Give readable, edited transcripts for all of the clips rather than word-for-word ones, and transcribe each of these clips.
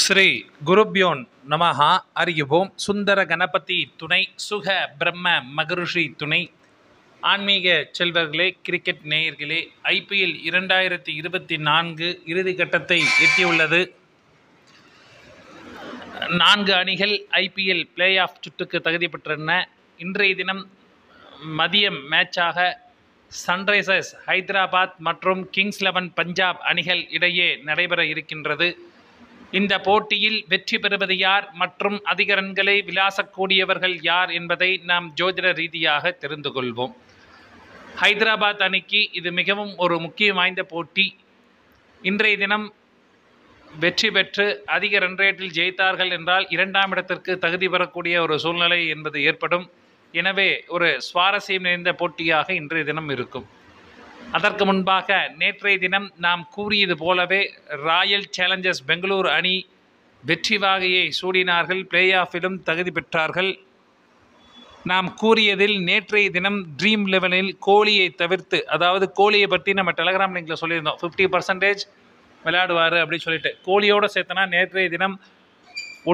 ஸ்ரீ குருப்யோன் நமஹா. அறியுவோம். சுந்தர கணபதி துணை, சுக பிரம்ம மகரிஷி துணை. ஆன்மீக செல்வர்களே, கிரிக்கெட் நேயர்களே, ஐபிஎல் 2024 இறுதிக்கட்டத்தை எட்டியுள்ளது. 4 அணிகள் ஐபிஎல் பிளே ஆஃப் சுற்றுக்கு தகுதி பெற்றன. இன்றைய தினம் மதியம் மேட்சாக சன்ரைசர்ஸ் ஹைதராபாத் மற்றும் கிங்ஸ் 11 பஞ்சாப் அணிகள் இடையே நடைபெற இருக்கின்றது. இந்த போட்டியில் வெற்றி பெறுவது யார் மற்றும் அதிக ரன்களை விளாசக்கூடியவர்கள் யார் என்பதை நாம் ஜோதிட ரீதியாக தெரிந்து கொள்வோம். ஹைதராபாத் அணிக்கு இது மிகவும் ஒரு முக்கிய வாய்ந்த போட்டி. இன்றைய தினம் வெற்றி பெற்று அதிக ரன் ரேட்டில் ஜெயித்தார்கள் என்றால் 2ஆம் இடத்திற்கு தகுதி பெறக்கூடிய ஒரு சூழ்நிலை என்பது ஏற்படும். எனவே ஒரு சுவாரஸ்யம் நிறைந்த போட்டியாக இன்றைய தினம் இருக்கும். அதற்கு முன்பாக நேற்றைய தினம் நாம் கூறியது போலவே ராயல் சேலஞ்சர்ஸ் பெங்களூர் அணி வெற்றி வாகையை சூடினார்கள். பிளே ஆஃபிலும் தகுதி பெற்றார்கள். நாம் கூறியதில் நேற்றைய தினம் ட்ரீம் லெவலில் கோலியை தவிர்த்து, அதாவது கோலியை பற்றி நம்ம டெலகிராம் லிங்கில் சொல்லியிருந்தோம், 50% விளையாடுவார் அப்படின்னு சொல்லிட்டு. கோலியோடு சேர்த்தனா நேற்றைய தினம்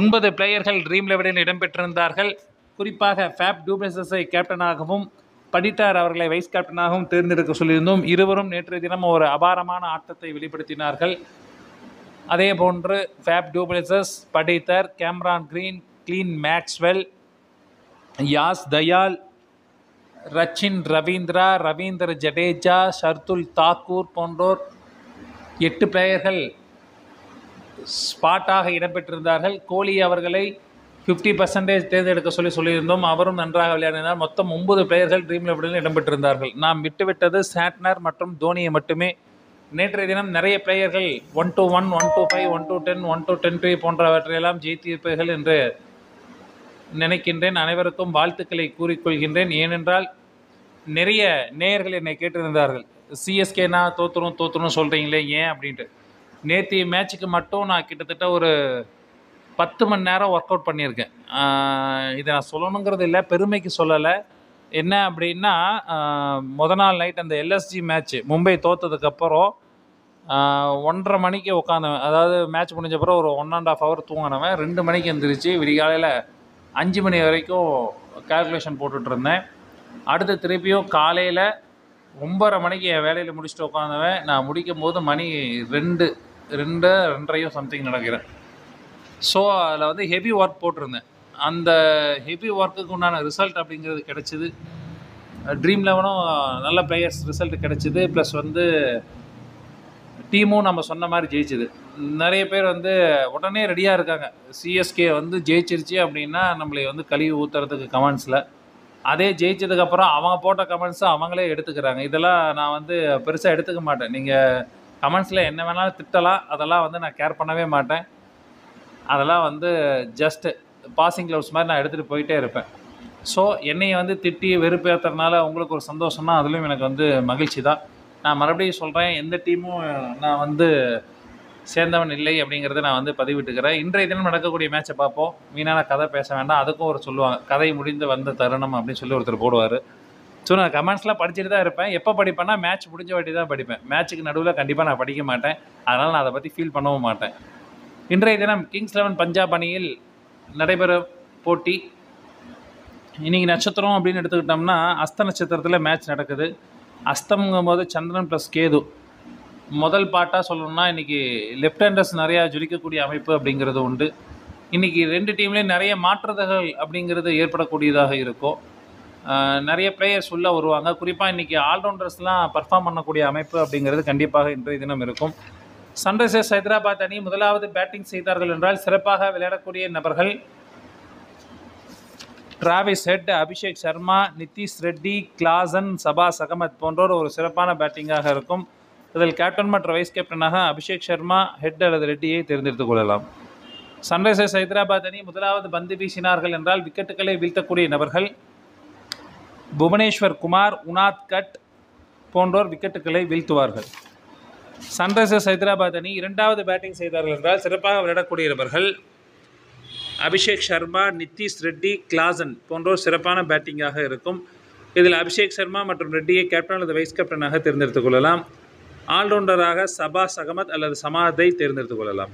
9 பிளேயர்கள் ட்ரீம் லெவலில் இடம்பெற்றிருந்தார்கள். குறிப்பாக ஃபேப் டூப்ளெசிஸை கேப்டனாகவும் படிட்டார் அவர்களை வைஸ் கேப்டனாகவும் தேர்ந்தெடுக்க சொல்லியிருந்தோம். இருவரும் நேற்றைய தினம் ஒரு அபாரமான ஆட்டத்தை வெளிப்படுத்தினார்கள். அதே போன்று Faf du Plessis, Patidar, Cameron Green, Glenn Maxwell, Yash Dayal, Rachin Ravindra, Ravindra Jadeja, Shardul Thakur போன்றோர் 8 பிளேயர்கள் ஸ்பாட்டாக இடம்பெற்றிருந்தார்கள். கோலி அவர்களை 50% தேர்ந்தெடுக்க சொல்லியிருந்தோம். அவரும் நன்றாக விளையாடினார். மொத்தம் 9 பிளேயர்கள் ட்ரீம் லெவலில் இடம்பெற்றிருந்தார்கள். நாம் விட்டுவிட்டது சாட்னர் மற்றும் தோனியை மட்டுமே. நேற்றைய தினம் நிறைய பிளேயர்கள் 1-1, 1-5, 1-10, 1-10 போன்றவற்றையெல்லாம் ஜெயித்திருப்பீர்கள் என்று நினைக்கின்றேன். அனைவருக்கும் வாழ்த்துக்களை கூறிக்கொள்கின்றேன். ஏனென்றால் நிறைய நேயர்கள் என்னை கேட்டிருந்தார்கள், சிஎஸ்கேனா தோற்றுரும் சொல்கிறீங்களே ஏன் அப்படின்ட்டு. நேற்றைய மேட்சுக்கு மட்டும் நான் கிட்டத்தட்ட ஒரு 10 மணி நேரம் ஒர்க் அவுட் பண்ணியிருக்கேன். இதை நான் சொல்லணுங்கிறது இல்லை, பெருமைக்கு சொல்லலை. என்ன அப்படின்னா, நாள் நைட் அந்த எல்எஸ்ஜி மேட்ச்சு மும்பை தோற்றதுக்கப்புறம் 1:30 மணிக்கு உட்காந்தவன், அதாவது மேட்ச் முடிஞ்ச பிறகு ஒரு 1.5 hour தூங்கினவன் 2 மணிக்கு எழுந்திரிச்சு விடிகாலையில் 5 மணி வரைக்கும் கால்குலேஷன் போட்டுட்ருந்தேன். அடுத்து திருப்பியும் காலையில் 9:30 மணிக்கு என் வேலையில் முடிச்சுட்டு உட்காந்தவன். நான் முடிக்கும் போது மணி 2:30 சம்திங் நடக்கிறேன். ஸோ அதில் வந்து ஹெவி ஒர்க் போட்டிருந்தேன். அந்த ஹெவி ஒர்க்குக்கு உண்டான ரிசல்ட் அப்படிங்கிறது கிடச்சிது. ட்ரீம் லெவனும் நல்ல பிளேயர்ஸ் ரிசல்ட் கிடச்சிது. ப்ளஸ் வந்து டீமும் நம்ம சொன்ன மாதிரி ஜெயிச்சுது. நிறைய பேர் வந்து உடனே ரெடியாக இருக்காங்க, சிஎஸ்கே வந்து ஜெயிச்சிருச்சு அப்படின்னா நம்மளை வந்து கழுவி ஊற்றுறதுக்கு கமெண்ட்ஸில். அதே ஜெயிச்சதுக்கப்புறம் அவங்க போட்ட கமெண்ட்ஸை அவங்களே எடுத்துக்கிறாங்க. இதெல்லாம் நான் வந்து பெருசாக எடுத்துக்க மாட்டேன். நீங்கள் கமெண்ட்ஸில் என்ன வேணாலும் திட்டலாம், அதெல்லாம் வந்து நான் கேர் பண்ணவே மாட்டேன். அதெல்லாம் வந்து ஜஸ்ட்டு பாசிங் க்ளவுஸ் மாதிரி நான் எடுத்துகிட்டு போயிட்டே இருப்பேன். ஸோ என்னையை வந்து திட்டி வெறுப்பேற்றுறதுனால உங்களுக்கு ஒரு சந்தோஷம்னா அதுலேயும் எனக்கு வந்து மகிழ்ச்சி தான். நான் மறுபடியும் சொல்கிறேன், எந்த டீமும் நான் வந்து சேர்ந்தவன் இல்லை அப்படிங்கிறத நான் வந்து பதிவிட்டுக்கிறேன். இன்றைய தினம் நடக்கக்கூடிய மேட்சை பார்ப்போம். வீணான கதை பேச வேண்டாம். அதுக்கும் ஒரு சொல்லுவாங்க, கதை முடிந்து வந்த தருணம் அப்படின்னு சொல்லி ஒருத்தர் போடுவார். ஸோ நான் கமெண்ட்ஸ்லாம் படிச்சுட்டு தான் இருப்பேன். எப்போ படிப்பேன்னா மேட்ச் முடிஞ்ச வாட்டி தான் படிப்பேன். மேட்ச்சுக்கு நடுவில் கண்டிப்பாக நான் படிக்க மாட்டேன். அதனால் நான் அதை பற்றி ஃபீல் பண்ணவும் மாட்டேன். இன்றைய தினம் கிங்ஸ் 11 பஞ்சாப் அணியில் நடைபெற போட்டி. இன்றைக்கி நட்சத்திரம் அப்படின்னு எடுத்துக்கிட்டோம்னா அஸ்த நட்சத்திரத்தில் மேட்ச் நடக்குது. அஸ்தம்ங்கும் போது சந்திரன் ப்ளஸ் கேது. முதல் பாட்டாக சொல்லணும்னா இன்றைக்கி லெஃப்ட் ஹேண்டர்ஸ் நிறையா ஜொலிக்கக்கூடிய அமைப்பு அப்படிங்கிறது உண்டு. இன்றைக்கி 2 டீம்லேயும் நிறைய மாற்றுதல்கள் அப்படிங்கிறது ஏற்படக்கூடியதாக இருக்கும். நிறைய பிளேயர்ஸ் உள்ளே வருவாங்க. குறிப்பாக இன்றைக்கி ஆல்ரவுண்டர்ஸ்லாம் பர்ஃபார்ம் பண்ணக்கூடிய அமைப்பு அப்படிங்கிறது கண்டிப்பாக இன்றைய தினம் இருக்கும். சன்ரைசர்ஸ் ஹைதராபாத் அணி முதலாவது பேட்டிங் செய்தார்கள் என்றால் சிறப்பாக விளையாடக்கூடிய நபர்கள் Travis Head, Abhishek Sharma, Nitish Reddy, Klaasen, Shahbaz Ahmed போன்றோர் ஒரு சிறப்பான பேட்டிங்காக இருக்கும். இதில் கேப்டன் மற்றும் வைஸ் கேப்டனாக அபிஷேக் சர்மா, ஹெட் அல்லது ரெட்டியை தேர்ந்தெடுத்துக் கொள்ளலாம். சன்ரைசர்ஸ் ஹைதராபாத் அணி முதலாவது பந்து வீசினார்கள் என்றால் விக்கெட்டுகளை வீழ்த்தக்கூடிய நபர்கள் புவனேஸ்வர் குமார், உனாத் கட் போன்றோர் விக்கெட்டுகளை வீழ்த்துவார்கள். சன்ரைசர்ஸ் ஹைதராபாத் அணி 2வது பேட்டிங் செய்தார்கள் என்றால் சிறப்பாக விளையாடக்கூடிய நபர்கள் அபிஷேக் சர்மா, நிதிஷ் ரெட்டி, கிளாசன் போன்றோர் சிறப்பான பேட்டிங்காக இருக்கும். இதில் அபிஷேக் சர்மா மற்றும் ரெட்டியை கேப்டன் அல்லது வைஸ் கேப்டனாக தேர்ந்தெடுத்துக் கொள்ளலாம். ஆல்ரவுண்டராக சபாஸ் அகமத் அல்லது சமாதை தேர்ந்தெடுத்துக் கொள்ளலாம்.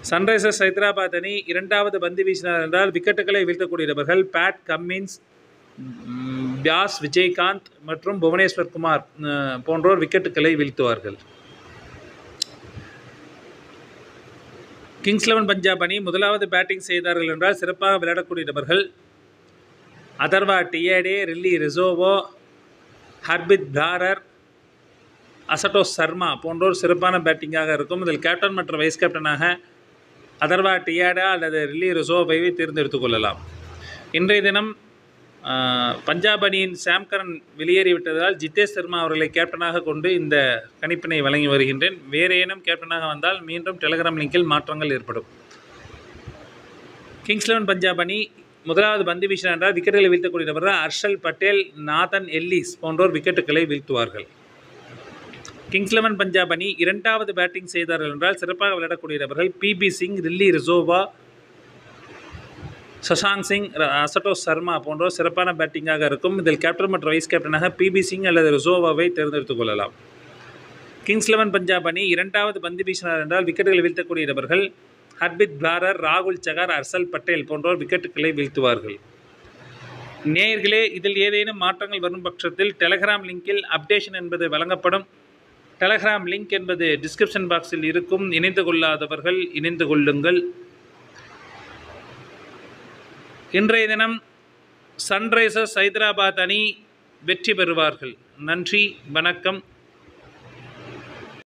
சன்ரைசர்ஸ் ஹைதராபாத் அணி இரண்டாவது பந்து வீசினார் என்றால் விக்கெட்டுகளை வீழ்த்தக்கூடிய நபர்கள் பேட் கம்மின்ஸ், வியாஸ் விஜயகாந்த் மற்றும் புவனேஸ்வர் குமார் போன்றோர் விக்கெட்டுகளை வீழ்த்துவார்கள். கிங்ஸ் 11 பஞ்சாப் அணி முதலாவது பேட்டிங் செய்தார்கள் என்றால் சிறப்பாக விளையாடக்கூடிய நபர்கள் அதர்வா டியேடே, ரில்லி ரிசோவோ, ஹர்பித் தாரர், அசட்டோஸ் சர்மா போன்றோர் சிறப்பான பேட்டிங்காக இருக்கும். இதில் கேப்டன் மற்றும் வைஸ் கேப்டனாக அதர்வா டியாடா அல்லது ரில்லி ரிசோவை தேர்ந்தெடுத்துக் கொள்ளலாம். இன்றைய தினம் பஞ்சாப் அணியின் சாம்கரன் வெளியேறிவிட்டதால் ஜித்தேஷ் சர்மா அவர்களை கேப்டனாக கொண்டு இந்த கணிப்பினை வழங்கி வருகின்றேன். வேறு ஏனும் கேப்டனாக வந்தால் மீண்டும் டெலிகிராம் லிங்கில் மாற்றங்கள் ஏற்படும். கிங்ஸ் 11 பஞ்சாப் அணி முதலாவது பந்து வீசினார் என்றால் விக்கெட்டுகளை வீழ்த்தக்கூடிய நபர்கள் ஹர்ஷல் பட்டேல், நாதன் எல்லிஸ் போன்றோர் விக்கெட்டுகளை வீழ்த்துவார்கள். கிங்ஸ் 11 பஞ்சாப் அணி இரண்டாவது பேட்டிங் செய்தார்கள் என்றால் சிறப்பாக விளையாடக்கூடிய நபர்கள் பிபி சிங், ரில்லி ரிசோவா, சஷாங்க் சிங், அசட்டோஸ் சர்மா போன்றோர் சிறப்பான பேட்டிங்காக இருக்கும். இதில் கேப்டன் மற்றும் வைஸ் கேப்டனாக பிபி சிங் அல்லது ரிசோவாவை தேர்ந்தெடுத்துக் கொள்ளலாம். கிங்ஸ் 11 பஞ்சாப் அணி இரண்டாவது பந்து வீசினார் என்றால் விக்கெட்டுகளை வீழ்த்தக்கூடிய நபர்கள் ஹர்பித் தாரர், ராகுல் சகார், ஹர்ஷல் பட்டேல் போன்றோர் விக்கெட்டுகளை வீழ்த்துவார்கள். நேயர்களே, இதில் ஏதேனும் மாற்றங்கள் வரும் பட்சத்தில் டெலிகிராம் லிங்கில் அப்டேஷன் என்பது வழங்கப்படும். டெலிகிராம் லிங்க் என்பது டிஸ்கிரிப்ஷன் பாக்ஸில் இருக்கும். இணைந்து கொள்ளாதவர்கள் இணைந்து கொள்ளுங்கள். இன்றைய தினம் சன்ரைசர்ஸ் ஹைதராபாத் அணி வெற்றி பெறுவார்கள். நன்றி, வணக்கம்.